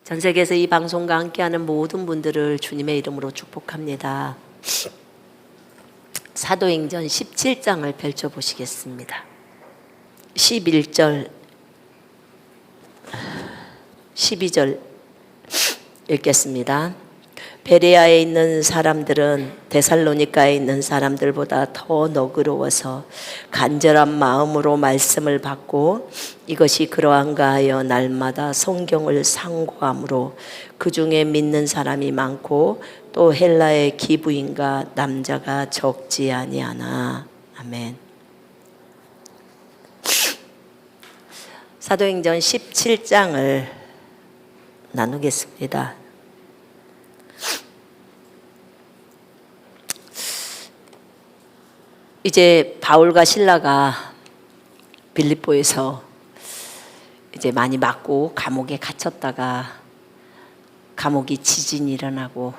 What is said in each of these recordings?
전 세계에서 이 방송과 함께하는 모든 분들을 주님의 이름으로 축복합니다. 사도행전 17장을 펼쳐보시겠습니다. 11절, 12절 읽겠습니다. 베레아에 있는 사람들은 데살로니가에 있는 사람들보다 더 너그러워서 간절한 마음으로 말씀을 받고 이것이 그러한가 하여 날마다 성경을 상고함으로 그 중에 믿는 사람이 많고 또 헬라의 기부인과 남자가 적지 아니하나. 아멘. 사도행전 17장을 나누겠습니다. 이제 바울과 실라가 빌립보에서 이제 많이 맞고 감옥에 갇혔다가 감옥이 지진이 일어나고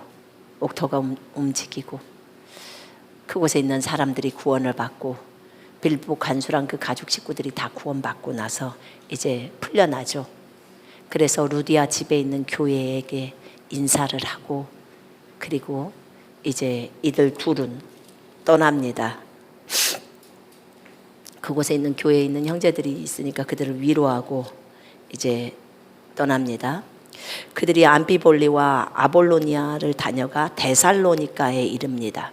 옥토가 움직이고 그곳에 있는 사람들이 구원을 받고 빌립보 간수랑 그 가족 식구들이 다 구원받고 나서 이제 풀려나죠. 그래서 루디아 집에 있는 교회에게 인사를 하고 그리고 이제 이들 둘은 떠납니다. 그곳에 있는 교회에 있는 형제들이 있으니까 그들을 위로하고 이제 떠납니다. 그들이 암피볼리와 아볼로니아를 다녀가 데살로니가에 이릅니다.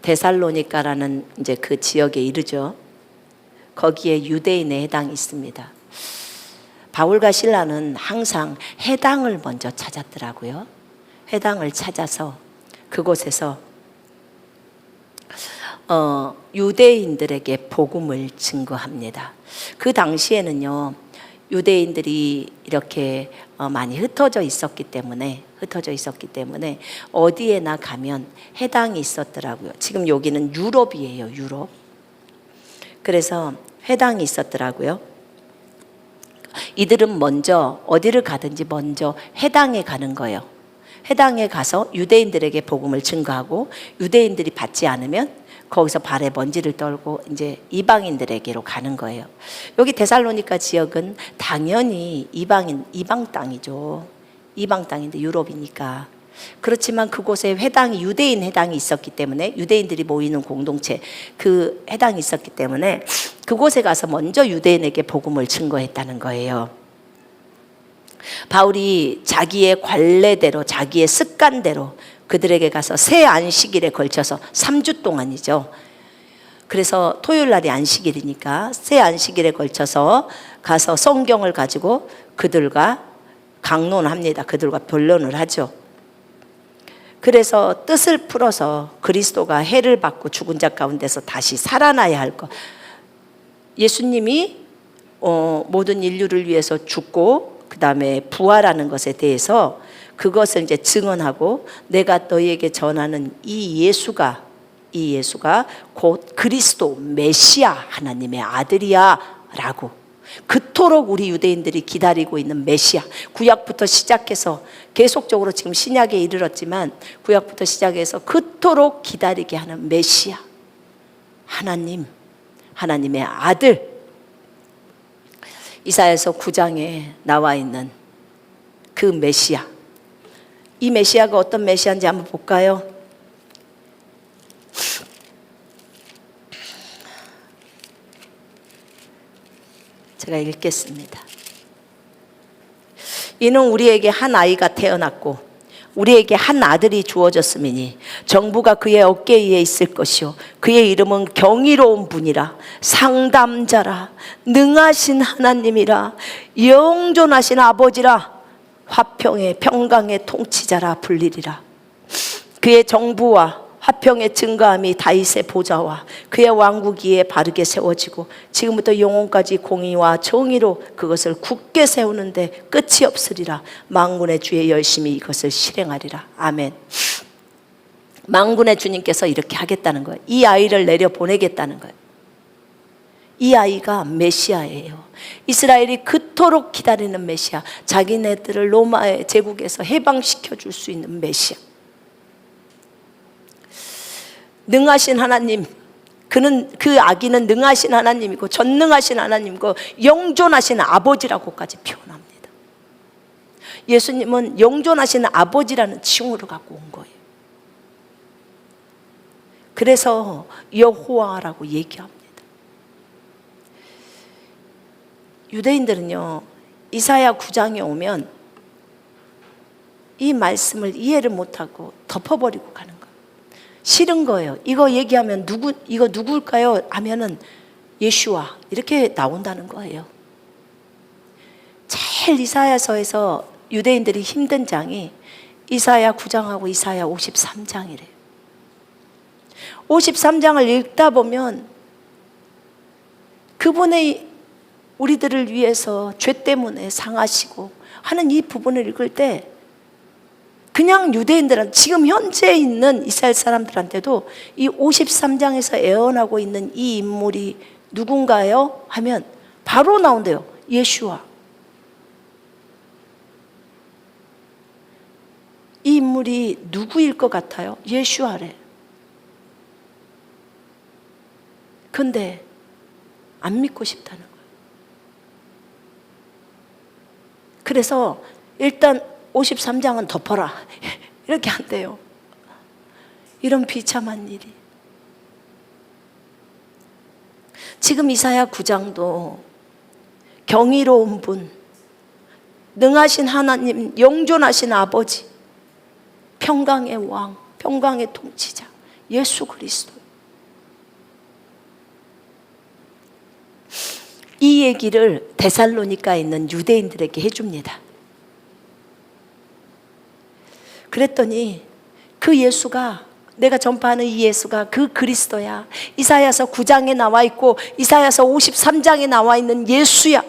데살로니가라는 이제 그 지역에 이르죠. 거기에 유대인의 해당이 있습니다. 바울과 실라는 항상 해당을 먼저 찾았더라고요. 해당을 찾아서 그곳에서 유대인들에게 복음을 증거합니다. 그 당시에는요, 유대인들이 이렇게 많이 흩어져 있었기 때문에 어디에나 가면 해당이 있었더라고요. 지금 여기는 유럽이에요, 유럽. 그래서 해당이 있었더라고요. 이들은 먼저 어디를 가든지 먼저 해당에 가는 거예요. 해당에 가서 유대인들에게 복음을 증거하고 유대인들이 받지 않으면 거기서 발에 먼지를 떨고 이제 이방인들에게로 가는 거예요. 여기 데살로니가 지역은 당연히 이방 땅이죠. 이방 땅인데 유럽이니까. 그렇지만 그곳에 회당이 유대인 해당이 있었기 때문에 유대인들이 모이는 공동체 그 해당이 있었기 때문에 그곳에 가서 먼저 유대인에게 복음을 증거했다는 거예요. 바울이 자기의 관례대로 자기의 습관대로 그들에게 가서 새 안식일에 걸쳐서 3주 동안이죠. 그래서 토요일 날이 안식일이니까 새 안식일에 걸쳐서 가서 성경을 가지고 그들과 강론합니다. 그들과 변론을 하죠. 그래서 뜻을 풀어서 그리스도가 해를 받고 죽은 자 가운데서 다시 살아나야 할 것. 예수님이 모든 인류를 위해서 죽고 그 다음에 부활하는 것에 대해서 그것을 이제 증언하고 내가 너희에게 전하는 이 예수가 곧 그리스도 메시아 하나님의 아들이야 라고 그토록 우리 유대인들이 기다리고 있는 메시아, 구약부터 시작해서 계속적으로 지금 신약에 이르렀지만 구약부터 시작해서 그토록 기다리게 하는 메시아, 하나님의 아들. 이사야서 9장에 나와 있는 그 메시아. 이 메시아가 어떤 메시아인지 한번 볼까요? 제가 읽겠습니다. 이는 우리에게 한 아이가 태어났고 우리에게 한 아들이 주어졌음이니 정부가 그의 어깨 위에 있을 것이요 그의 이름은 경이로운 분이라 상담자라 능하신 하나님이라 영존하신 아버지라 화평의 평강의 통치자라 불리리라. 그의 정부와 화평의 증거함이 다윗의 보좌와 그의 왕국 위에 바르게 세워지고 지금부터 영원까지 공의와 정의로 그것을 굳게 세우는데 끝이 없으리라. 만군의 주의 열심히 이것을 실행하리라. 아멘. 만군의 주님께서 이렇게 하겠다는 거예요. 이 아이를 내려보내겠다는 거예요. 이 아이가 메시아예요. 이스라엘이 그토록 기다리는 메시아, 자기네들을 로마의 제국에서 해방시켜 줄 수 있는 메시아. 능하신 하나님, 그 아기는 능하신 하나님이고 전능하신 하나님이고 영존하신 아버지라고까지 표현합니다. 예수님은 영존하시는 아버지라는 칭호를 갖고 온 거예요. 그래서 여호와라고 얘기합니다. 유대인들은요, 이사야 9장에 오면 이 말씀을 이해를 못하고 덮어버리고 가는 거예요. 싫은 거예요. 이거 얘기하면 이거 누굴까요? 하면은 예슈아 이렇게 나온다는 거예요. 제일 이사야서에서 유대인들이 힘든 장이 이사야 9장하고 이사야 53장이래요. 53장을 읽다 보면 그분의 우리들을 위해서 죄 때문에 상하시고 하는 이 부분을 읽을 때 그냥 유대인들은 지금 현재 있는 이스라엘 사람들한테도 이 53장에서 애언하고 있는 이 인물이 누군가요? 하면 바로 나온대요. 예슈아. 이 인물이 누구일 것 같아요? 예슈아래. 근데 안 믿고 싶다는 거예요. 그래서 일단 53장은 덮어라 이렇게 한대요. 이런 비참한 일이. 지금 이사야 9장도 경이로운 분, 능하신 하나님, 영존하신 아버지, 평강의 왕, 평강의 통치자 예수 그리스도, 이 얘기를 데살로니가에 있는 유대인들에게 해줍니다. 그랬더니 그 예수가, 내가 전파하는 이 예수가 그 그리스도야. 이사야서 9장에 나와 있고 이사야서 53장에 나와 있는 예수야.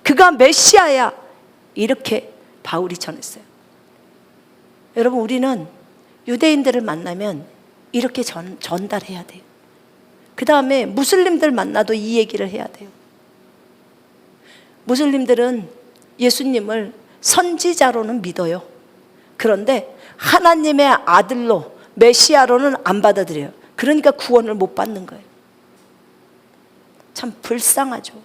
그가 메시아야. 이렇게 바울이 전했어요. 여러분, 우리는 유대인들을 만나면 이렇게 전달해야 돼요. 그 다음에 무슬림들 만나도 이 얘기를 해야 돼요. 무슬림들은 예수님을 선지자로는 믿어요. 그런데 하나님의 아들로, 메시아로는 안 받아들여요. 그러니까 구원을 못 받는 거예요. 참 불쌍하죠.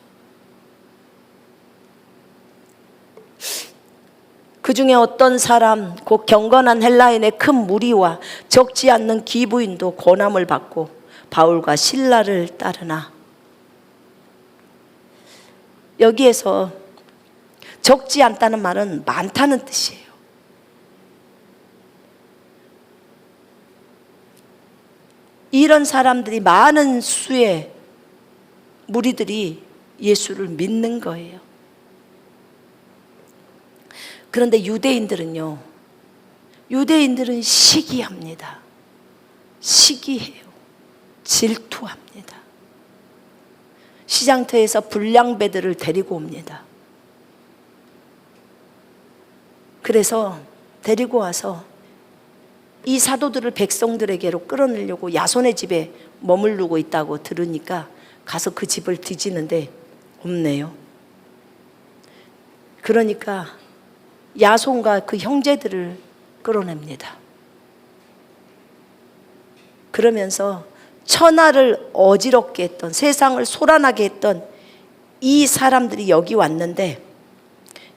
그 중에 어떤 사람, 곧 경건한 헬라인의 큰 무리와 적지 않는 기부인도 고난을 받고 바울과 실라를 따르나. 여기에서 적지 않다는 말은 많다는 뜻이에요. 이런 사람들이, 많은 수의 무리들이 예수를 믿는 거예요. 그런데 유대인들은요, 유대인들은 시기합니다. 시기해요. 질투합니다. 시장터에서 불량배들을 데리고 옵니다. 그래서 데리고 와서 이 사도들을 백성들에게로 끌어내려고 야손의 집에 머무르고 있다고 들으니까 가서 그 집을 뒤지는데 없네요. 그러니까 야손과 그 형제들을 끌어냅니다. 그러면서 천하를 어지럽게 했던, 세상을 소란하게 했던 이 사람들이 여기 왔는데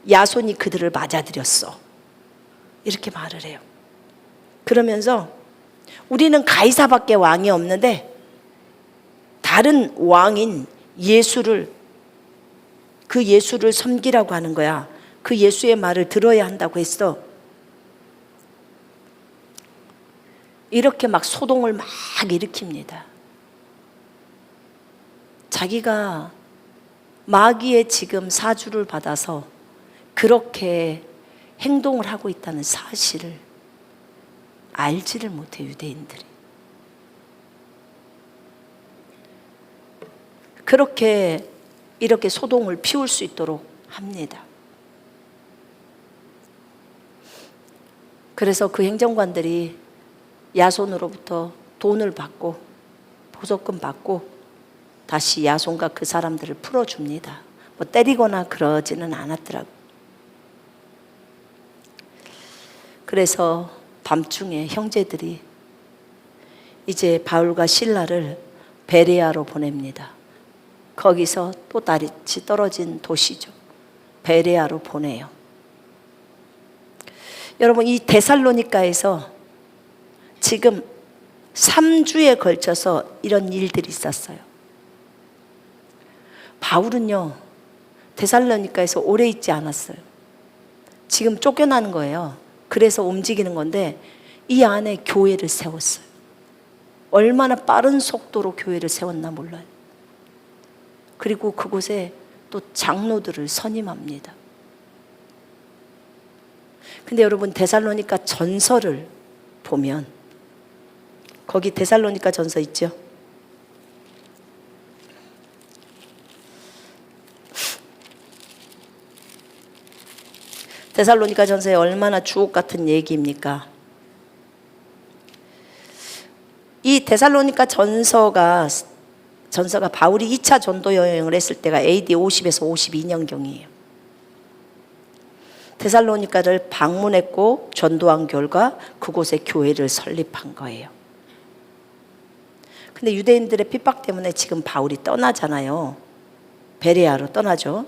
야손이 그들을 맞아들였어. 이렇게 말을 해요. 그러면서 우리는 가이사밖에 왕이 없는데 다른 왕인 예수를, 그 예수를 섬기라고 하는 거야. 그 예수의 말을 들어야 한다고 했어. 이렇게 막 소동을 막 일으킵니다. 자기가 마귀의 지금 사주를 받아서 그렇게 행동을 하고 있다는 사실을 알지를 못해, 유대인들이. 그렇게 이렇게 소동을 피울 수 있도록 합니다. 그래서 그 행정관들이 야손으로부터 돈을 받고 보석금 받고 다시 야손과 그 사람들을 풀어줍니다. 뭐 때리거나 그러지는 않았더라고요. 그래서 밤중에 형제들이 이제 바울과 실라를 베레아로 보냅니다. 거기서 또 다리 떨어진 도시죠. 베레아로 보내요. 여러분, 이 데살로니가에서 지금 3주에 걸쳐서 이런 일들이 있었어요. 바울은요, 데살로니가에서 오래 있지 않았어요. 지금 쫓겨나는 거예요. 그래서 움직이는 건데 이 안에 교회를 세웠어요. 얼마나 빠른 속도로 교회를 세웠나 몰라요. 그리고 그곳에 또 장로들을 선임합니다. 근데 여러분, 데살로니가 전서를 보면, 거기 데살로니가 전서 있죠? 데살로니가 전서에 얼마나 주옥 같은 얘기입니까? 이 데살로니가 전서가 바울이 2차 전도 여행을 했을 때가 AD 50에서 52년경이에요. 데살로니가를 방문했고 전도한 결과 그곳에 교회를 설립한 거예요. 근데 유대인들의 핍박 때문에 지금 바울이 떠나잖아요. 베레아로 떠나죠.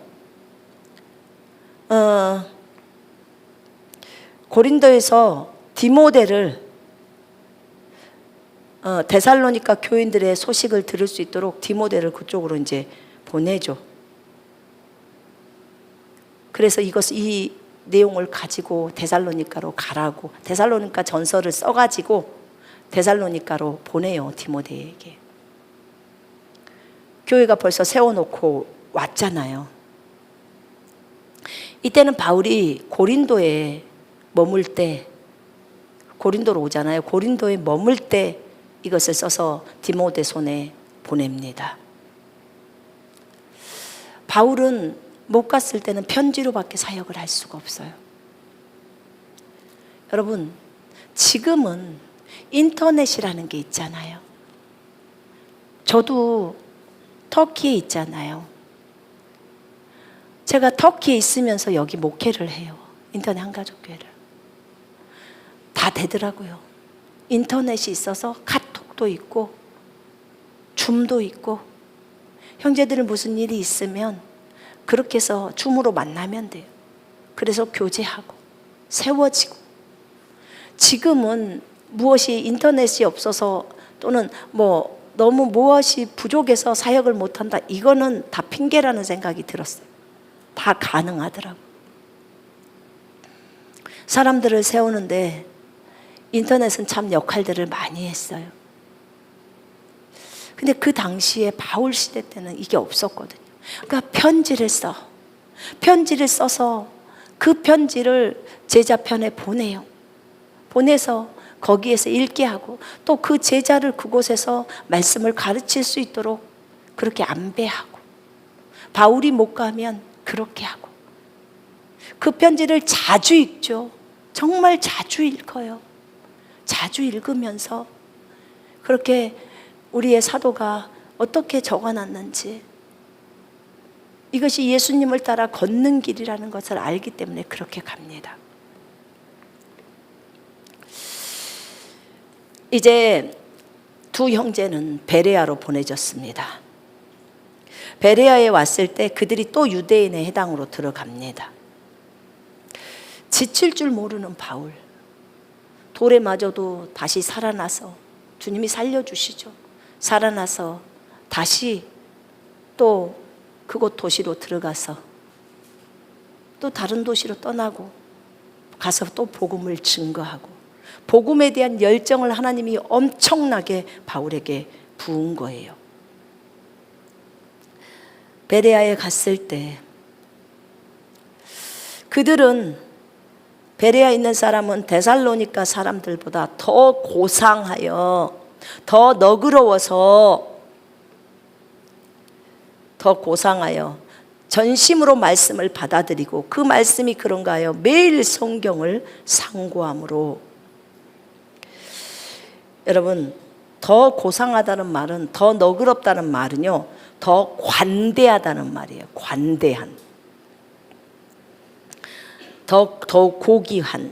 고린도에서 디모데를 데살로니가 교인들의 소식을 들을 수 있도록 디모데를 그쪽으로 이제 보내죠. 그래서 이 내용을 가지고 데살로니가로 가라고, 데살로니가 전서를 써가지고 데살로니가로 보내요, 디모데에게. 교회가 벌써 세워놓고 왔잖아요. 이때는 바울이 고린도에 머물 때, 고린도로 오잖아요. 고린도에 머물 때 이것을 써서 디모데 손에 보냅니다. 바울은 못 갔을 때는 편지로밖에 사역을 할 수가 없어요. 여러분, 지금은 인터넷이라는 게 있잖아요. 저도 터키에 있잖아요. 제가 터키에 있으면서 여기 목회를 해요. 인터넷 한가족교회를. 다 되더라고요. 인터넷이 있어서 카톡도 있고 줌도 있고, 형제들은 무슨 일이 있으면 그렇게 해서 줌으로 만나면 돼요. 그래서 교제하고 세워지고. 지금은 무엇이 인터넷이 없어서 또는 너무 무엇이 부족해서 사역을 못한다, 이거는 다 핑계라는 생각이 들었어요. 다 가능하더라고요. 사람들을 세우는데 인터넷은 참 역할들을 많이 했어요. 근데 그 당시에 바울 시대 때는 이게 없었거든요. 그러니까 편지를 써서 그 편지를 제자 편에 보내요. 보내서 거기에서 읽게 하고, 또 그 제자를 그곳에서 말씀을 가르칠 수 있도록 그렇게 안배하고, 바울이 못 가면 그렇게 하고, 그 편지를 자주 읽죠. 정말 자주 읽어요. 자주 읽으면서 그렇게 우리의 사도가 어떻게 적어놨는지, 이것이 예수님을 따라 걷는 길이라는 것을 알기 때문에 그렇게 갑니다. 이제 두 형제는 베레아로 보내졌습니다. 베레아에 왔을 때 그들이 또 유대인의 해당으로 들어갑니다. 지칠 줄 모르는 바울, 돌에 맞아도 다시 살아나서, 주님이 살려주시죠. 살아나서 다시 또 그곳 도시로 들어가서 또 다른 도시로 떠나고 가서 또 복음을 증거하고, 복음에 대한 열정을 하나님이 엄청나게 바울에게 부은 거예요. 베레아에 갔을 때 그들은, 베레아에 있는 사람은 데살로니가 사람들보다 더 고상하여, 더 너그러워서, 더 고상하여 전심으로 말씀을 받아들이고, 그 말씀이 그런가 하여 매일 성경을 상고함으로. 여러분, 더 고상하다는 말은, 더 너그럽다는 말은요, 더 관대하다는 말이에요. 관대한, 더 고귀한.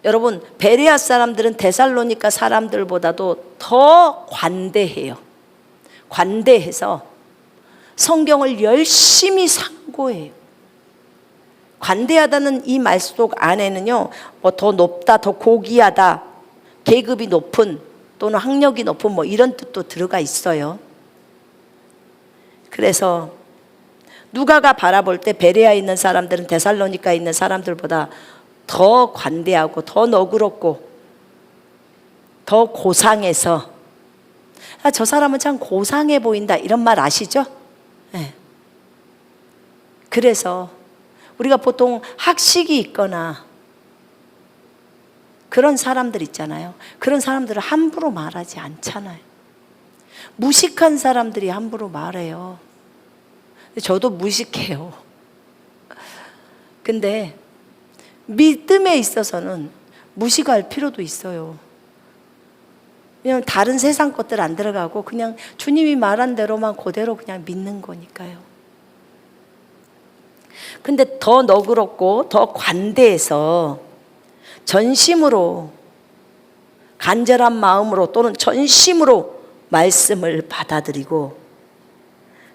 여러분, 베레아 사람들은 데살로니가 사람들보다도 더 관대해요. 관대해서 성경을 열심히 상고해요. 관대하다는 이 말속 안에는요, 뭐 더 높다, 더 고귀하다, 계급이 높은 또는 학력이 높은 뭐 이런 뜻도 들어가 있어요. 그래서 누가가 바라볼 때 베레아에 있는 사람들은 데살로니카에 있는 사람들보다 더 관대하고 더 너그럽고 더 고상해서, 아, 저 사람은 참 고상해 보인다, 이런 말 아시죠? 네. 그래서 우리가 보통 학식이 있거나 그런 사람들 있잖아요. 그런 사람들은 함부로 말하지 않잖아요. 무식한 사람들이 함부로 말해요. 저도 무식해요. 근데 믿음에 있어서는 무식할 필요도 있어요. 왜냐하면 다른 세상 것들 안 들어가고 그냥 주님이 말한 대로만 그대로 그냥 믿는 거니까요. 근데 더 너그럽고 더 관대해서 전심으로, 간절한 마음으로 또는 전심으로 말씀을 받아들이고,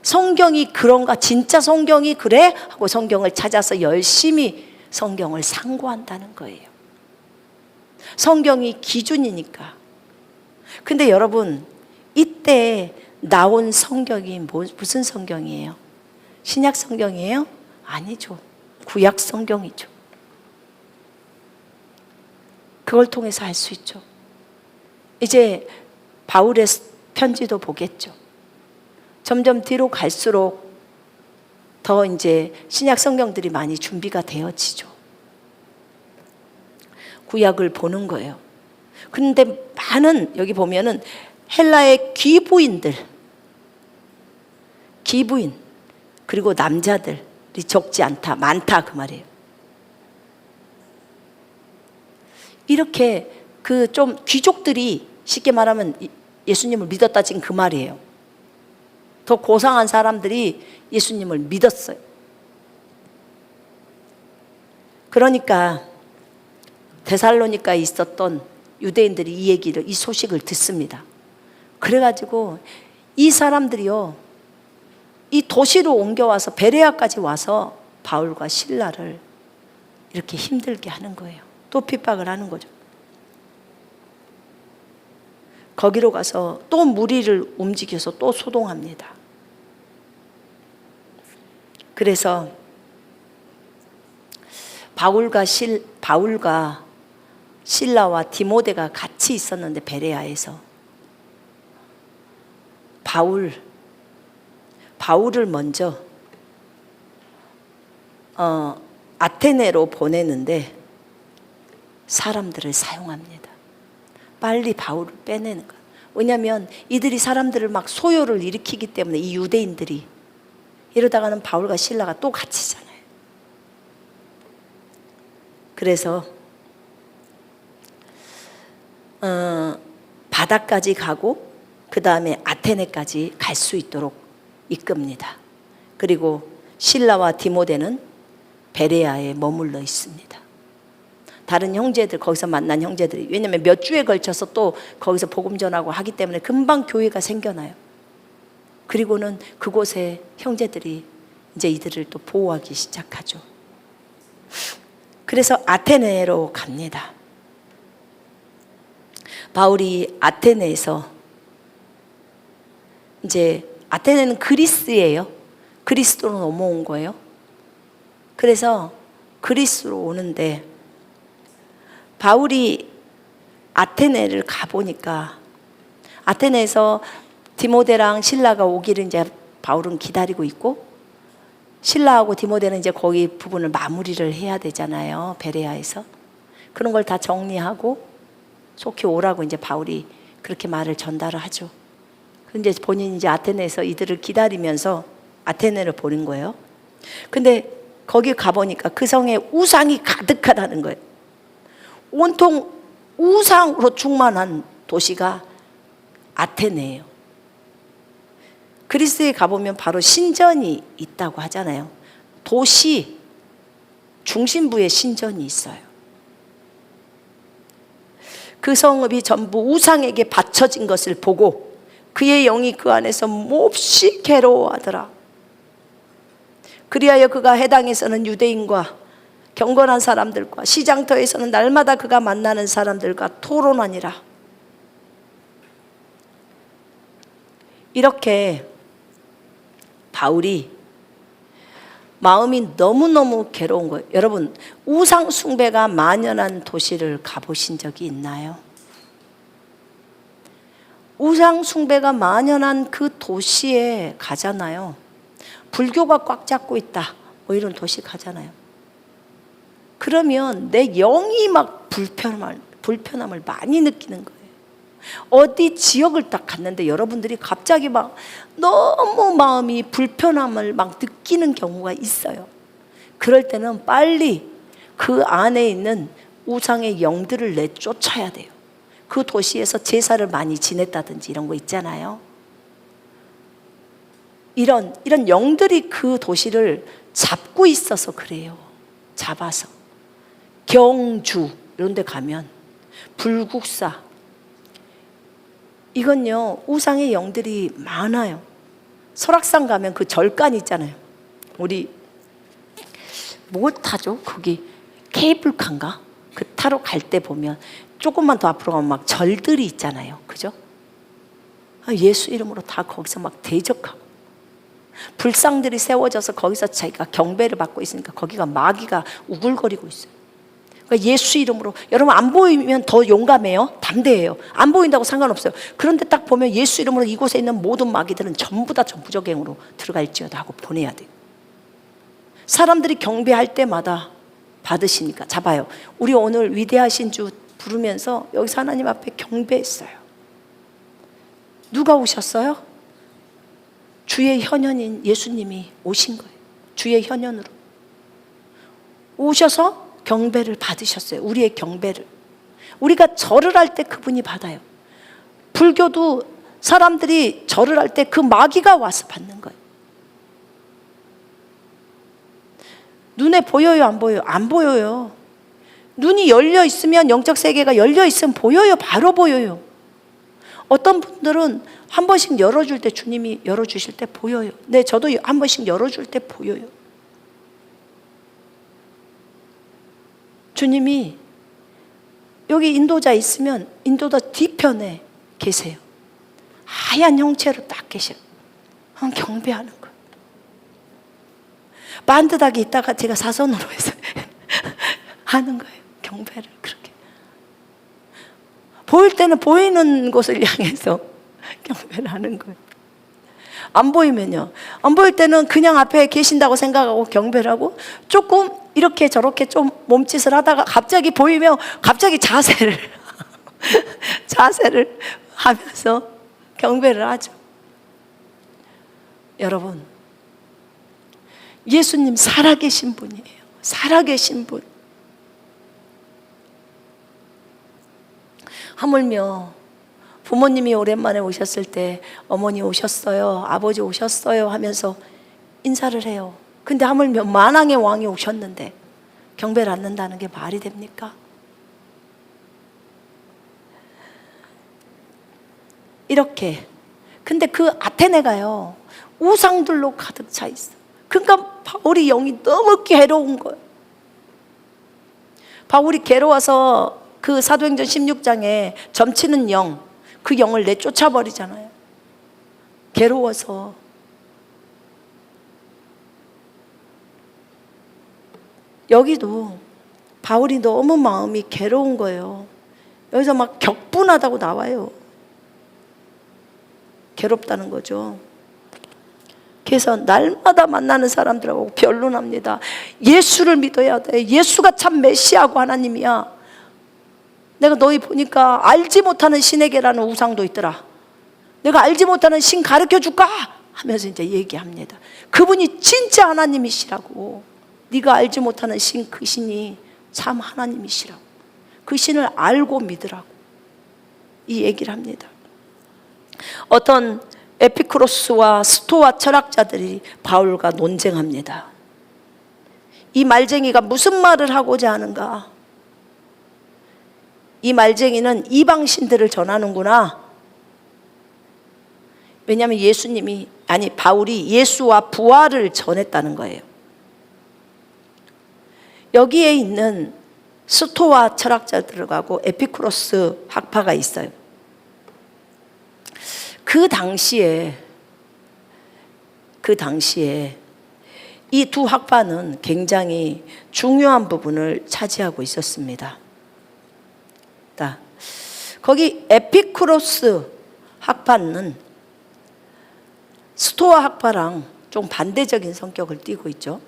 성경이 그런가, 진짜 성경이 그래? 하고 성경을 찾아서 열심히 성경을 상고한다는 거예요. 성경이 기준이니까. 근데 여러분, 이때 나온 성경이 무슨 성경이에요? 신약 성경이에요? 아니죠. 구약 성경이죠. 그걸 통해서 알 수 있죠. 이제 바울의 편지도 보겠죠. 점점 뒤로 갈수록 더 이제 신약 성경들이 많이 준비가 되어지죠. 구약을 보는 거예요. 근데 많은, 여기 보면은 헬라의 귀부인, 그리고 남자들이 적지 않다, 많다, 그 말이에요. 이렇게 그 좀 귀족들이, 쉽게 말하면 예수님을 믿었다, 지금 그 말이에요. 더 고상한 사람들이 예수님을 믿었어요. 그러니까 데살로니카에 있었던 유대인들이 이 얘기를, 이 소식을 듣습니다. 그래가지고 이 사람들이요, 이 도시로 옮겨와서 베레아까지 와서 바울과 실라를 이렇게 힘들게 하는 거예요. 또 핍박을 하는 거죠. 거기로 가서 또 무리를 움직여서 또 소동합니다. 그래서 바울과 실라와 디모데가 같이 있었는데, 베레아에서 바울을 먼저 아테네로 보내는데 사람들을 사용합니다. 빨리 바울을 빼내는 거예요. 왜냐하면 이들이 사람들을 막 소요를 일으키기 때문에, 이 유대인들이. 이러다가는 바울과 실라가 또 갇히잖아요. 그래서 바다까지 가고 그 다음에 아테네까지 갈 수 있도록 이끕니다. 그리고 실라와 디모데는 베레아에 머물러 있습니다. 다른 형제들, 거기서 만난 형제들이, 왜냐하면 몇 주에 걸쳐서 또 거기서 복음 전하고 하기 때문에 금방 교회가 생겨나요. 그리고는 그곳에 형제들이 이제 이들을 또 보호하기 시작하죠. 그래서 아테네로 갑니다. 바울이 아테네에서, 이제 아테네는 그리스예요. 그리스도로 넘어온 거예요. 그래서 그리스로 오는데, 바울이 아테네를 가보니까, 아테네에서 디모데랑 실라가 오기를 이제 바울은 기다리고 있고, 실라하고 디모데는 이제 거기 부분을 마무리를 해야 되잖아요. 베레아에서. 그런 걸 다 정리하고 속히 오라고 이제 바울이 그렇게 말을 전달을 하죠. 근데 본인이 이제 아테네에서 이들을 기다리면서 아테네를 보는 거예요. 근데 거기 가보니까 그 성에 우상이 가득하다는 거예요. 온통 우상으로 충만한 도시가 아테네예요. 그리스에 가보면 바로 신전이 있다고 하잖아요. 도시 중심부에 신전이 있어요. 그 성읍이 전부 우상에게 바쳐진 것을 보고 그의 영이 그 안에서 몹시 괴로워하더라. 그리하여 그가 해당에서는 유대인과 경건한 사람들과 시장터에서는 날마다 그가 만나는 사람들과 토론하니라. 이렇게 바울이 마음이 너무너무 괴로운 거예요. 여러분, 우상 숭배가 만연한 도시를 가보신 적이 있나요? 우상 숭배가 만연한 그 도시에 가잖아요. 불교가 꽉 잡고 있다, 뭐 이런 도시 가잖아요. 그러면 내 영이 막 불편함을 많이 느끼는 거예요. 어디 지역을 딱 갔는데 여러분들이 갑자기 막 너무 마음이 불편함을 막 느끼는 경우가 있어요. 그럴 때는 빨리 그 안에 있는 우상의 영들을 내쫓아야 돼요. 그 도시에서 제사를 많이 지냈다든지 이런 거 있잖아요. 이런 영들이 그 도시를 잡고 있어서 그래요. 잡아서. 경주 이런 데 가면, 불국사, 이건요 우상의 영들이 많아요. 설악산 가면 그 절간 있잖아요. 우리 뭐 타죠? 거기 케이블카인가? 그 타러 갈 때 보면 조금만 더 앞으로 가면 막 절들이 있잖아요. 그죠? 예수 이름으로 다 거기서 막 대적하고, 불상들이 세워져서 거기서 자기가 경배를 받고 있으니까 거기가 마귀가 우글거리고 있어요. 그러니까 예수 이름으로, 여러분 안 보이면 더 용감해요? 담대해요. 안 보인다고 상관없어요. 그런데 딱 보면 예수 이름으로 이곳에 있는 모든 마귀들은 전부 다 전부적행으로 들어갈지어다 하고 보내야 돼요. 사람들이 경배할 때마다 받으시니까 잡아요. 우리 오늘 위대하신 주 부르면서 여기서 하나님 앞에 경배했어요. 누가 오셨어요? 주의 현현인 예수님이 오신 거예요. 주의 현현으로 오셔서 경배를 받으셨어요. 우리의 경배를. 우리가 절을 할 때 그분이 받아요. 불교도 사람들이 절을 할 때 그 마귀가 와서 받는 거예요. 눈에 보여요, 안 보여요? 안 보여요. 눈이 열려 있으면, 영적 세계가 열려 있으면 보여요. 바로 보여요. 어떤 분들은 한 번씩 열어줄 때, 주님이 열어주실 때 보여요. 네, 저도 한 번씩 열어줄 때 보여요. 주님이 여기 인도자 있으면 인도자 뒤편에 계세요. 하얀 형체로 딱 계셔. 경배하는 거예요. 반듯하게 있다가 제가 사선으로 해서 하는 거예요. 경배를 그렇게. 보일 때는 보이는 곳을 향해서 경배를 하는 거예요. 안 보이면요, 안 보일 때는 그냥 앞에 계신다고 생각하고 경배를 하고, 조금 이렇게 저렇게 좀 몸짓을 하다가 갑자기 보이면 갑자기 자세를 하면서 경배를 하죠. 여러분, 예수님 살아계신 분이에요. 살아계신 분. 하물며 부모님이 오랜만에 오셨을 때 어머니 오셨어요, 아버지 오셨어요 하면서 인사를 해요. 근데 하물며 만왕의 왕이 오셨는데 경배를 안 한다는 게 말이 됩니까? 이렇게. 근데 그 아테네가요 우상들로 가득 차 있어. 그러니까 바울이 영이 너무 괴로운 거예요. 바울이 괴로워서 그 사도행전 16장에 점치는 영, 그 영을 내쫓아버리잖아요. 괴로워서. 여기도 바울이 너무 마음이 괴로운 거예요. 여기서 막 격분하다고 나와요. 괴롭다는 거죠. 그래서 날마다 만나는 사람들하고 변론합니다. 예수를 믿어야 돼. 예수가 참 메시아고 하나님이야. 내가 너희 보니까 알지 못하는 신에게라는 우상도 있더라. 내가 알지 못하는 신 가르쳐 줄까? 하면서 이제 얘기합니다. 그분이 진짜 하나님이시라고. 네가 알지 못하는 신, 그 신이 참 하나님이시라고. 그 신을 알고 믿으라고. 이 얘기를 합니다. 어떤 에피쿠로스와 스토아 철학자들이 바울과 논쟁합니다. 이 말쟁이가 무슨 말을 하고자 하는가? 이 말쟁이는 이방신들을 전하는구나. 왜냐하면 바울이 예수와 부활을 전했다는 거예요. 여기에 있는 스토아 철학자들하고 에피쿠로스 학파가 있어요. 그 당시에 이 두 학파는 굉장히 중요한 부분을 차지하고 있었습니다. 거기 에피쿠로스 학파는 스토아 학파랑 좀 반대적인 성격을 띠고 있죠.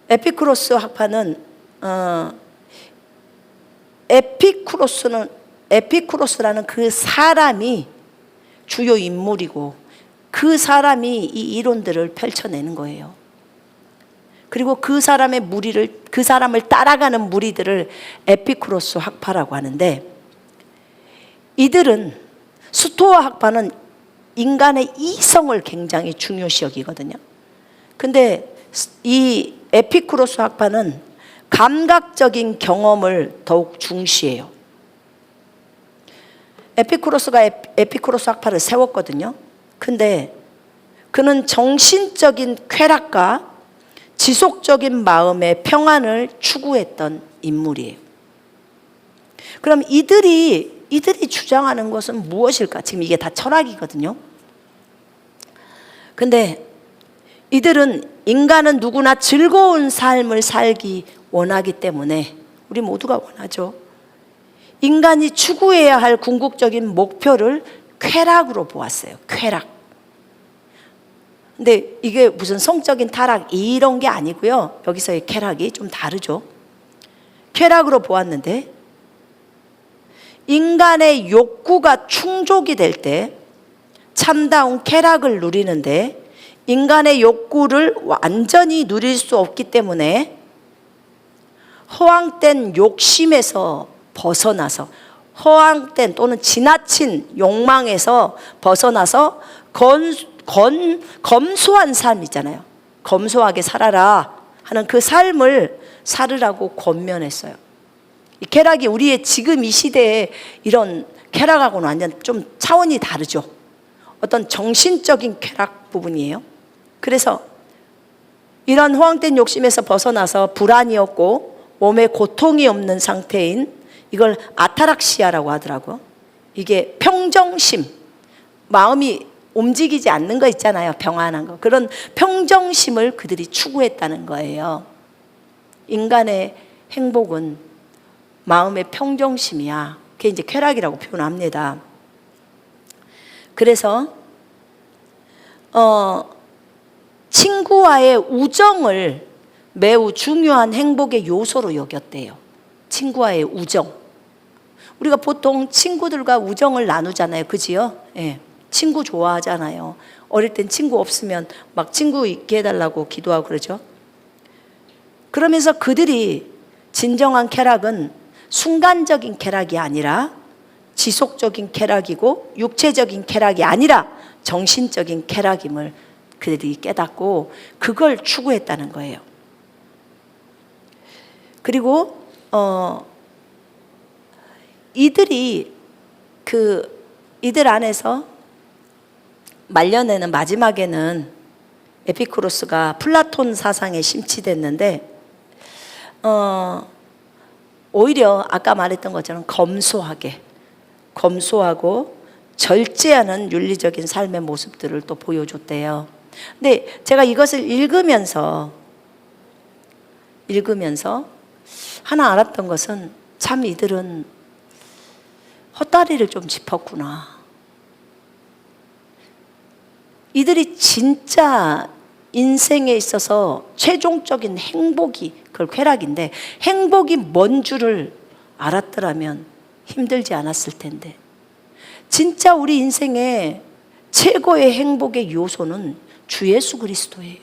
에피쿠로스 학파는 에피쿠로스라는 그 사람이 주요 인물이고 그 사람이 이 이론들을 펼쳐내는 거예요. 그리고 그 사람을 따라가는 무리들을 에피쿠로스 학파라고 하는데, 이들은, 스토아 학파는 인간의 이성을 굉장히 중요시 여기거든요. 근데 이 에피쿠로스 학파는 감각적인 경험을 더욱 중시해요. 에피쿠로스가 에피쿠로스 학파를 세웠거든요. 근데 그는 정신적인 쾌락과 지속적인 마음의 평안을 추구했던 인물이에요. 그럼 이들이 주장하는 것은 무엇일까? 지금 이게 다 철학이거든요. 근데 이들은 인간은 누구나 즐거운 삶을 살기 원하기 때문에, 우리 모두가 원하죠. 인간이 추구해야 할 궁극적인 목표를 쾌락으로 보았어요. 쾌락. 근데 이게 무슨 성적인 타락 이런 게 아니고요. 여기서의 쾌락이 좀 다르죠. 쾌락으로 보았는데, 인간의 욕구가 충족이 될 때 참다운 쾌락을 누리는데, 인간의 욕구를 완전히 누릴 수 없기 때문에 허황된 욕심에서 벗어나서, 허황된 또는 지나친 욕망에서 벗어나서 검소한 삶 있잖아요. 검소하게 살아라 하는 그 삶을 살으라고 권면했어요. 이 쾌락이 우리의 지금 이 시대에 이런 쾌락하고는 완전 좀 차원이 다르죠. 어떤 정신적인 쾌락 부분이에요. 그래서 이런 허황된 욕심에서 벗어나서 불안이 없고 몸에 고통이 없는 상태인, 이걸 아타락시아라고 하더라고요. 이게 평정심, 마음이 움직이지 않는 거 있잖아요. 평안한 거. 그런 평정심을 그들이 추구했다는 거예요. 인간의 행복은 마음의 평정심이야. 그게 이제 쾌락이라고 표현합니다. 그래서 친구와의 우정을 매우 중요한 행복의 요소로 여겼대요. 친구와의 우정. 우리가 보통 친구들과 우정을 나누잖아요. 그지요? 예. 친구 좋아하잖아요. 어릴 땐 친구 없으면 막 친구 있게 해달라고 기도하고 그러죠. 그러면서 그들이 진정한 쾌락은 순간적인 쾌락이 아니라 지속적인 쾌락이고, 육체적인 쾌락이 아니라 정신적인 쾌락임을 그들이 깨닫고 그걸 추구했다는 거예요. 그리고 이들 안에서 말년에는, 마지막에는 에피쿠로스가 플라톤 사상에 심취됐는데, 오히려 아까 말했던 것처럼 검소하고 절제하는 윤리적인 삶의 모습들을 또 보여줬대요. 근데 제가 이것을 읽으면서 하나 알았던 것은, 참 이들은 헛다리를 좀 짚었구나. 이들이 진짜 인생에 있어서 최종적인 행복이, 그걸 쾌락인데, 행복이 뭔 줄을 알았더라면 힘들지 않았을 텐데, 진짜 우리 인생의 최고의 행복의 요소는 주 예수 그리스도예요.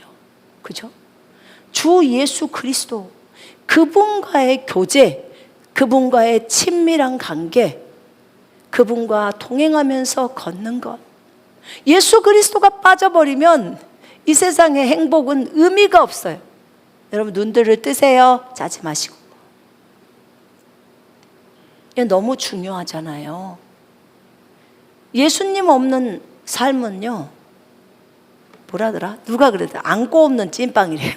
그죠? 주 예수 그리스도, 그분과의 교제, 그분과의 친밀한 관계, 그분과 동행하면서 걷는 것. 예수 그리스도가 빠져버리면 이 세상의 행복은 의미가 없어요. 여러분 눈들을 뜨세요. 자지 마시고. 이게 너무 중요하잖아요. 예수님 없는 삶은요, 뭐라더라? 누가 그러더라? 안고 없는 찐빵이래요.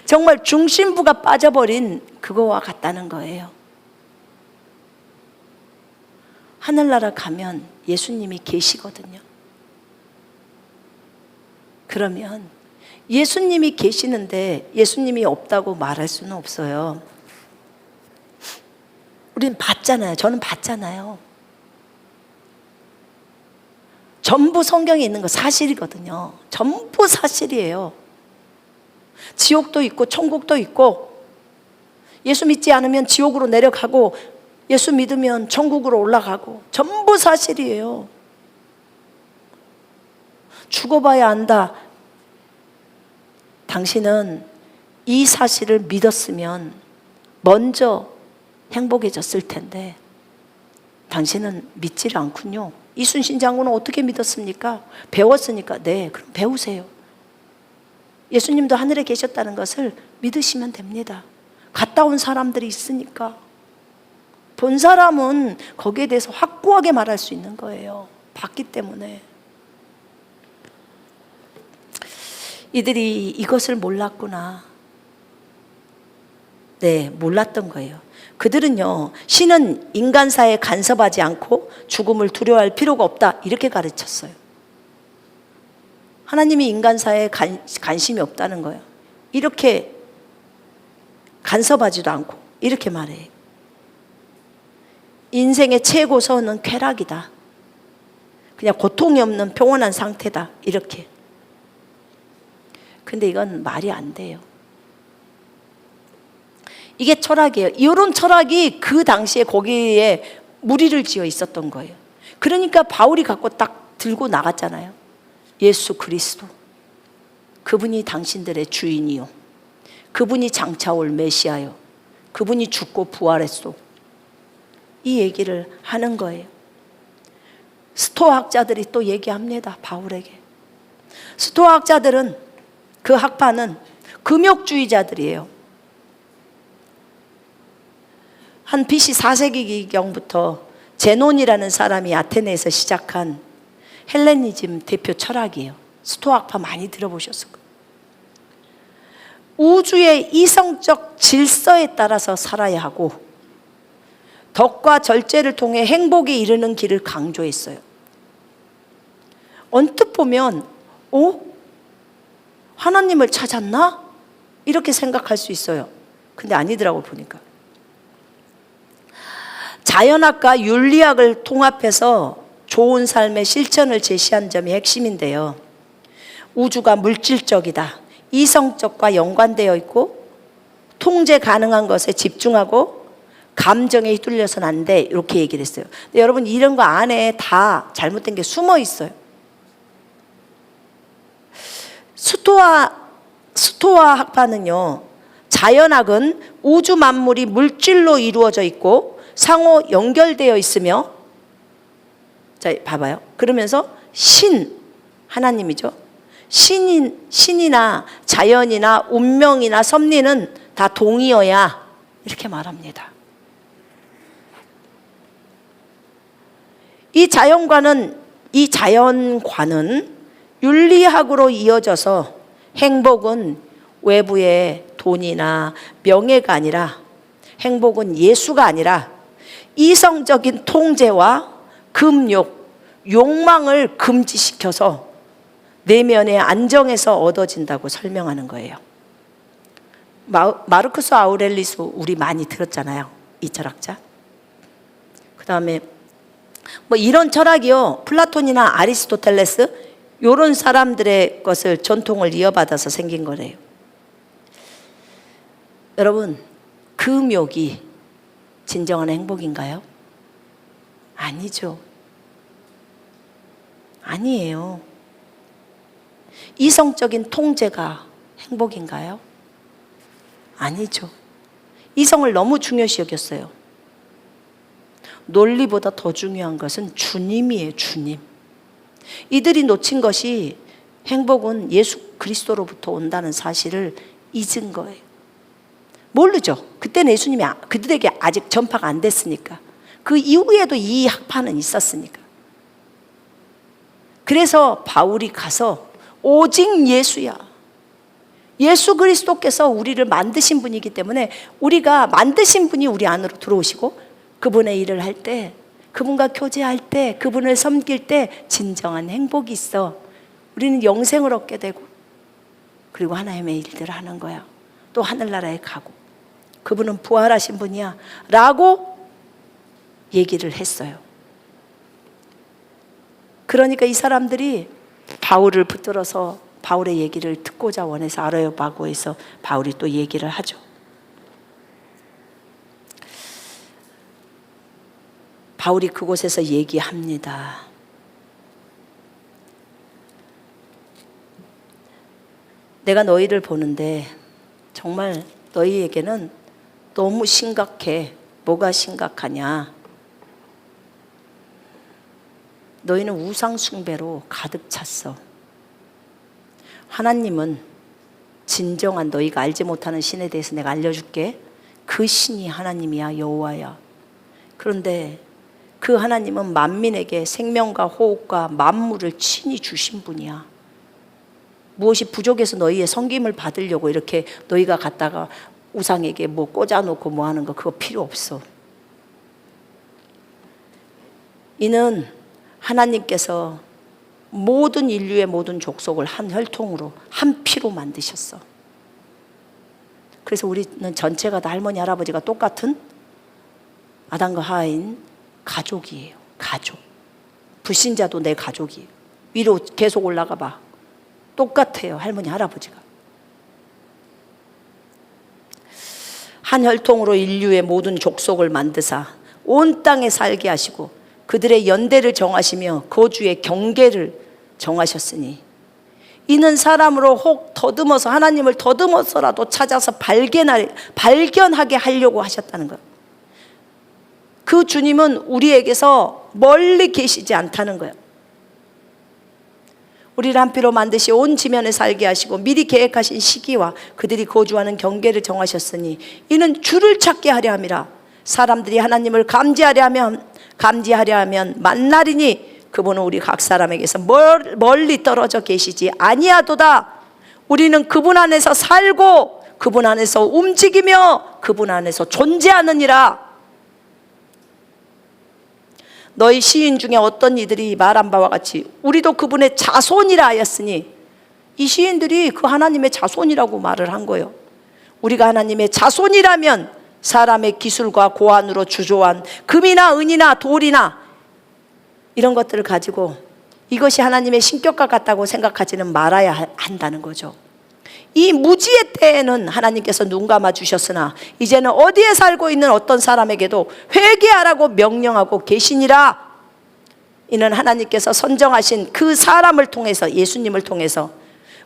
정말 중심부가 빠져버린 그거와 같다는 거예요. 하늘나라 가면 예수님이 계시거든요. 그러면 예수님이 계시는데 예수님이 없다고 말할 수는 없어요. 우린 봤잖아요. 저는 봤잖아요. 전부 성경에 있는 거 사실이거든요. 전부 사실이에요. 지옥도 있고 천국도 있고, 예수 믿지 않으면 지옥으로 내려가고 예수 믿으면 천국으로 올라가고, 전부 사실이에요. 죽어봐야 안다. 당신은 이 사실을 믿었으면 먼저 행복해졌을 텐데 당신은 믿지를 않군요. 이순신 장군은 어떻게 믿었습니까? 배웠으니까. 네, 그럼 배우세요. 예수님도 하늘에 계셨다는 것을 믿으시면 됩니다. 갔다 온 사람들이 있으니까. 본 사람은 거기에 대해서 확고하게 말할 수 있는 거예요. 봤기 때문에. 이들이 이것을 몰랐구나. 네, 몰랐던 거예요. 그들은요, 신은 인간사에 간섭하지 않고 죽음을 두려워할 필요가 없다, 이렇게 가르쳤어요. 하나님이 인간사에 관심이 없다는 거예요. 이렇게 간섭하지도 않고 이렇게 말해요. 인생의 최고선은 쾌락이다. 그냥 고통이 없는 평온한 상태다, 이렇게. 근데 이건 말이 안 돼요. 이게 철학이에요. 이런 철학이 그 당시에 거기에 무리를 지어 있었던 거예요. 그러니까 바울이 갖고 딱 들고 나갔잖아요. 예수 그리스도, 그분이 당신들의 주인이요, 그분이 장차 올 메시아요, 그분이 죽고 부활했소, 이 얘기를 하는 거예요. 스토아학자들이 또 얘기합니다. 바울에게. 스토아학자들은, 그 학파는 금욕주의자들이에요. 한 BC 4세기경부터 제논이라는 사람이 아테네에서 시작한 헬레니즘 대표 철학이에요. 스토아학파 많이 들어보셨을 거예요. 우주의 이성적 질서에 따라서 살아야 하고 덕과 절제를 통해 행복에 이르는 길을 강조했어요. 언뜻 보면 하나님을 찾았나? 이렇게 생각할 수 있어요. 근데 아니더라고 보니까. 자연학과 윤리학을 통합해서 좋은 삶의 실천을 제시한 점이 핵심인데요. 우주가 물질적이다, 이성적과 연관되어 있고 통제 가능한 것에 집중하고 감정에 휘둘려서는 안 돼, 이렇게 얘기를 했어요. 근데 여러분, 이런 거 안에 다 잘못된 게 숨어 있어요. 스토아 학파는요, 자연학은 우주 만물이 물질로 이루어져 있고 상호 연결되어 있으며, 자 봐봐요. 그러면서 하나님이죠. 신이나 자연이나 운명이나 섭리는 다 동의어야, 이렇게 말합니다. 이 자연관은 윤리학으로 이어져서 행복은 외부의 돈이나 명예가 아니라, 행복은 예수가 아니라 이성적인 통제와 금욕, 욕망을 금지시켜서 내면의 안정에서 얻어진다고 설명하는 거예요. 마르쿠스 아우렐리스 우리 많이 들었잖아요, 이 철학자. 그 다음에 이런 철학이요, 플라톤이나 아리스토텔레스 이런 사람들의 것을 전통을 이어받아서 생긴 거래요. 여러분, 금욕이 진정한 행복인가요? 아니죠. 아니에요. 이성적인 통제가 행복인가요? 아니죠. 이성을 너무 중요시 여겼어요. 논리보다 더 중요한 것은 주님이에요, 주님. 이들이 놓친 것이 행복은 예수 그리스도로부터 온다는 사실을 잊은 거예요. 모르죠. 그때는 예수님이 그들에게 아직 전파가 안 됐으니까. 그 이후에도 이 학파는 있었으니까. 그래서 바울이 가서 오직 예수야, 예수 그리스도께서 우리를 만드신 분이기 때문에 우리가 만드신 분이 우리 안으로 들어오시고 그분의 일을 할 때, 그분과 교제할 때, 그분을 섬길 때 진정한 행복이 있어. 우리는 영생을 얻게 되고 그리고 하나님의 일들을 하는 거야. 또 하늘나라에 가고 그분은 부활하신 분이야 라고 얘기를 했어요. 그러니까 이 사람들이 바울을 붙들어서 바울의 얘기를 듣고자 원해서 아레오파고에서 바울이 또 얘기를 하죠. 바울이 그곳에서 얘기합니다. 내가 너희를 보는데 정말 너희에게는 너무 심각해. 뭐가 심각하냐? 너희는 우상 숭배로 가득 찼어. 하나님은 진정한 너희가 알지 못하는 신에 대해서 내가 알려줄게. 그 신이 하나님이야, 여호와야. 그런데 그 하나님은 만민에게 생명과 호흡과 만물을 친히 주신 분이야. 무엇이 부족해서 너희의 섬김을 받으려고 이렇게 너희가 갖다가 우상에게 뭐 꽂아놓고 뭐 하는 거 그거 필요 없어. 이는 하나님께서 모든 인류의 모든 족속을 한 혈통으로 한 피로 만드셨어. 그래서 우리는 전체가 다 할머니 할아버지가 똑같은 아담과 하와인 가족이에요. 가족. 불신자도 내 가족이에요. 위로 계속 올라가 봐. 똑같아요. 할머니 할아버지가. 한 혈통으로 인류의 모든 족속을 만드사 온 땅에 살게 하시고 그들의 연대를 정하시며 거주의 경계를 정하셨으니 이는 사람으로 혹 더듬어서 하나님을 더듬어서라도 찾아서 발견하게 하려고 하셨다는 거예요. 그 주님은 우리에게서 멀리 계시지 않다는 거예요. 우리를 한 피로 만드시 온 지면에 살게 하시고 미리 계획하신 시기와 그들이 거주하는 경계를 정하셨으니 이는 주를 찾게 하려 함이라. 사람들이 하나님을 감지하려 하면 만날이니 그분은 우리 각 사람에게서 멀리 떨어져 계시지 아니하도다. 우리는 그분 안에서 살고 그분 안에서 움직이며 그분 안에서 존재하느니라. 너희 시인 중에 어떤 이들이 말한 바와 같이 우리도 그분의 자손이라 하였으니 이 시인들이 그 하나님의 자손이라고 말을 한 거예요. 우리가 하나님의 자손이라면 사람의 기술과 고안으로 주조한 금이나 은이나 돌이나 이런 것들을 가지고 이것이 하나님의 신격과 같다고 생각하지는 말아야 한다는 거죠. 이 무지의 때에는 하나님께서 눈 감아 주셨으나 이제는 어디에 살고 있는 어떤 사람에게도 회개하라고 명령하고 계시니라. 이는 하나님께서 선정하신 그 사람을 통해서 예수님을 통해서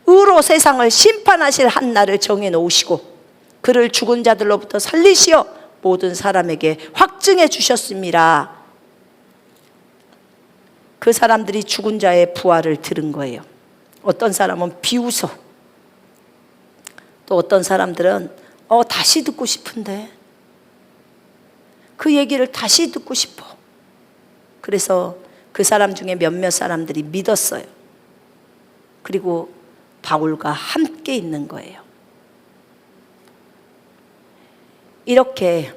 의로 세상을 심판하실 한 날을 정해 놓으시고 그를 죽은 자들로부터 살리시어 모든 사람에게 확증해 주셨습니다. 그 사람들이 죽은 자의 부활을 들은 거예요. 어떤 사람은 비웃어. 또 어떤 사람들은 다시 듣고 싶은데 그 얘기를 다시 듣고 싶어. 그래서 그 사람 중에 몇몇 사람들이 믿었어요. 그리고 바울과 함께 있는 거예요. 이렇게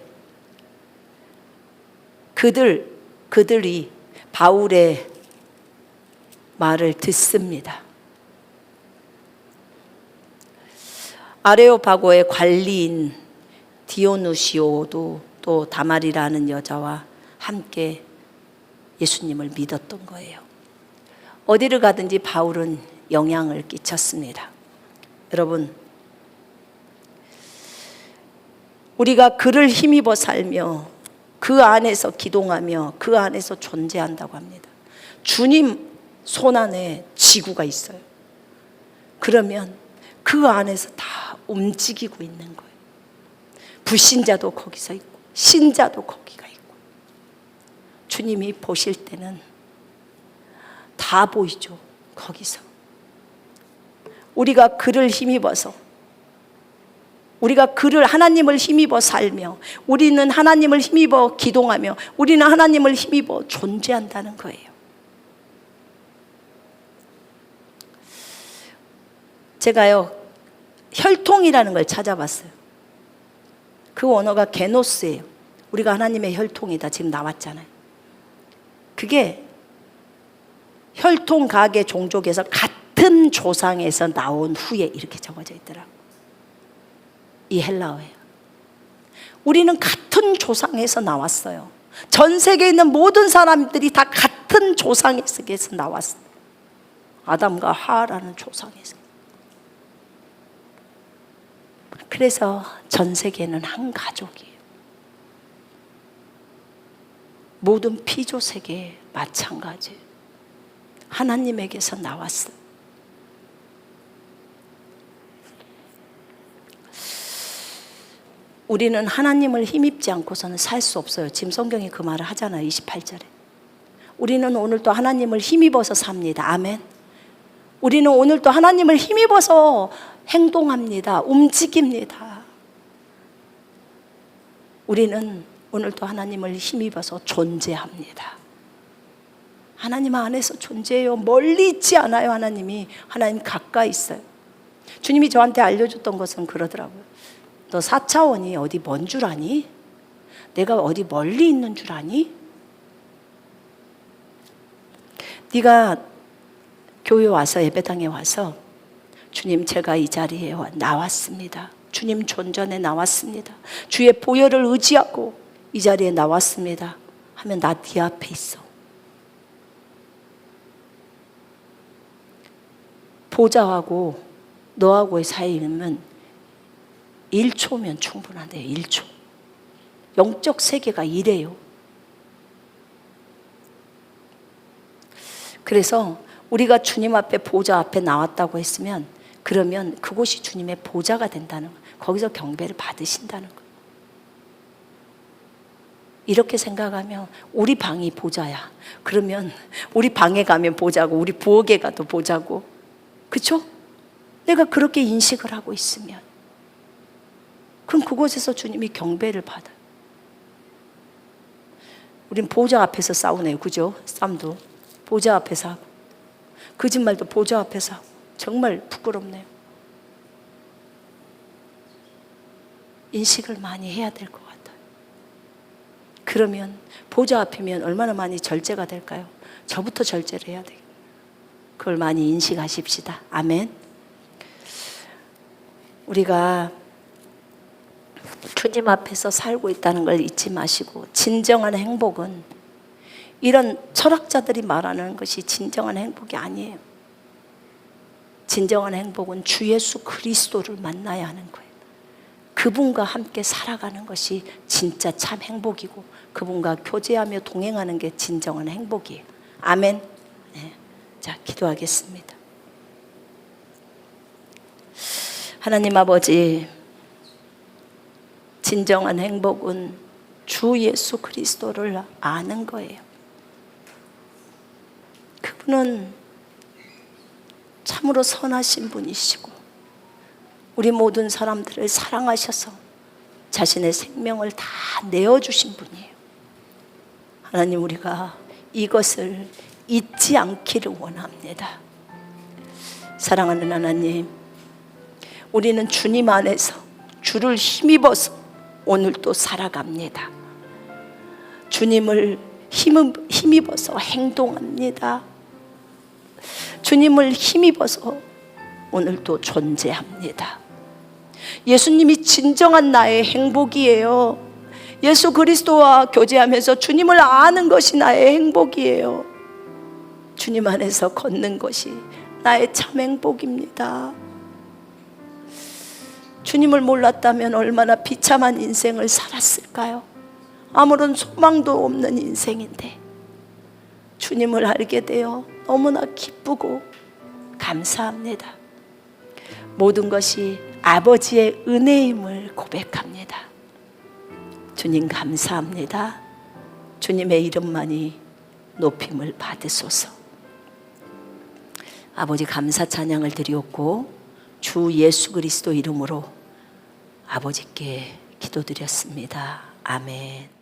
그들이 바울의 말을 듣습니다. 아레오파고의 관리인 디오누시오도 또 다말이라는 여자와 함께 예수님을 믿었던 거예요. 어디를 가든지 바울은 영향을 끼쳤습니다. 여러분, 우리가 그를 힘입어 살며 그 안에서 기동하며 그 안에서 존재한다고 합니다. 주님 손 안에 지구가 있어요. 그러면 그 안에서 다 움직이고 있는 거예요. 불신자도 거기서 있고 신자도 거기가 있고 주님이 보실 때는 다 보이죠. 거기서 우리가 그를 힘입어서 우리가 그를 하나님을 힘입어 살며 우리는 하나님을 힘입어 기동하며 우리는 하나님을 힘입어 존재한다는 거예요. 제가요 혈통이라는 걸 찾아봤어요. 그 원어가 게노스예요. 우리가 하나님의 혈통이다 지금 나왔잖아요. 그게 혈통 가계 종족에서 같은 조상에서 나온 후에 이렇게 적어져 있더라고요. 이 헬라어예요. 우리는 같은 조상에서 나왔어요. 전 세계에 있는 모든 사람들이 다 같은 조상에서 나왔어요. 아담과 하와라는 조상에서. 그래서 전 세계는 한 가족이에요. 모든 피조 세계 마찬가지예요. 하나님에게서 나왔어요. 우리는 하나님을 힘입지 않고서는 살 수 없어요. 지금 성경이 그 말을 하잖아요. 28절에. 우리는 오늘도 하나님을 힘입어서 삽니다. 아멘. 우리는 오늘도 하나님을 힘입어서 행동합니다. 움직입니다. 우리는 오늘도 하나님을 힘입어서 존재합니다. 하나님 안에서 존재해요. 멀리 있지 않아요. 하나님이. 하나님 가까이 있어요. 주님이 저한테 알려줬던 것은 그러더라고요. 너 4차원이 어디 먼 줄 아니? 내가 어디 멀리 있는 줄 아니? 네가 교회 와서 예배당에 와서 주님 제가 이 자리에 나왔습니다. 주님 존전에 나왔습니다. 주의 보혈을 의지하고 이 자리에 나왔습니다. 하면 나 네 앞에 있어. 보좌하고 너하고의 사이는 1초면 충분한데요. 1초. 영적 세계가 이래요. 그래서 우리가 주님 앞에 보좌 앞에 나왔다고 했으면 그러면 그곳이 주님의 보좌가 된다는 거예요. 거기서 경배를 받으신다는 거예요. 이렇게 생각하면 우리 방이 보좌야. 그러면 우리 방에 가면 보좌고 우리 부엌에 가도 보좌고. 그렇죠? 내가 그렇게 인식을 하고 있으면 그럼 그곳에서 주님이 경배를 받아요. 우린 보좌 앞에서 싸우네요. 그죠? 싸움도 보좌 앞에서 하고 거짓말도 보좌 앞에서 하고 정말 부끄럽네요. 인식을 많이 해야 될 것 같아요. 그러면 보좌 앞이면 얼마나 많이 절제가 될까요? 저부터 절제를 해야 돼요. 그걸 많이 인식하십시다. 아멘. 우리가 주님 앞에서 살고 있다는 걸 잊지 마시고 진정한 행복은 이런 철학자들이 말하는 것이 진정한 행복이 아니에요. 진정한 행복은 주 예수 그리스도를 만나야 하는 거예요. 그분과 함께 살아가는 것이 진짜 참 행복이고 그분과 교제하며 동행하는 게 진정한 행복이에요. 아멘. 네. 자, 기도하겠습니다. 하나님 아버지, 진정한 행복은 주 예수 그리스도를 아는 거예요. 그분은 참으로 선하신 분이시고 우리 모든 사람들을 사랑하셔서 자신의 생명을 다 내어주신 분이에요. 하나님, 우리가 이것을 잊지 않기를 원합니다. 사랑하는 하나님, 우리는 주님 안에서 주를 힘입어서 오늘도 살아갑니다. 주님을 힘입어서 행동합니다. 주님을 힘입어서 오늘도 존재합니다. 예수님이 진정한 나의 행복이에요. 예수 그리스도와 교제하면서 주님을 아는 것이 나의 행복이에요. 주님 안에서 걷는 것이 나의 참 행복입니다. 주님을 몰랐다면 얼마나 비참한 인생을 살았을까요? 아무런 소망도 없는 인생인데 주님을 알게 되어 너무나 기쁘고 감사합니다. 모든 것이 아버지의 은혜임을 고백합니다. 주님 감사합니다. 주님의 이름만이 높임을 받으소서. 아버지 감사 찬양을 드리옵고 주 예수 그리스도 이름으로 아버지께 기도드렸습니다. 아멘.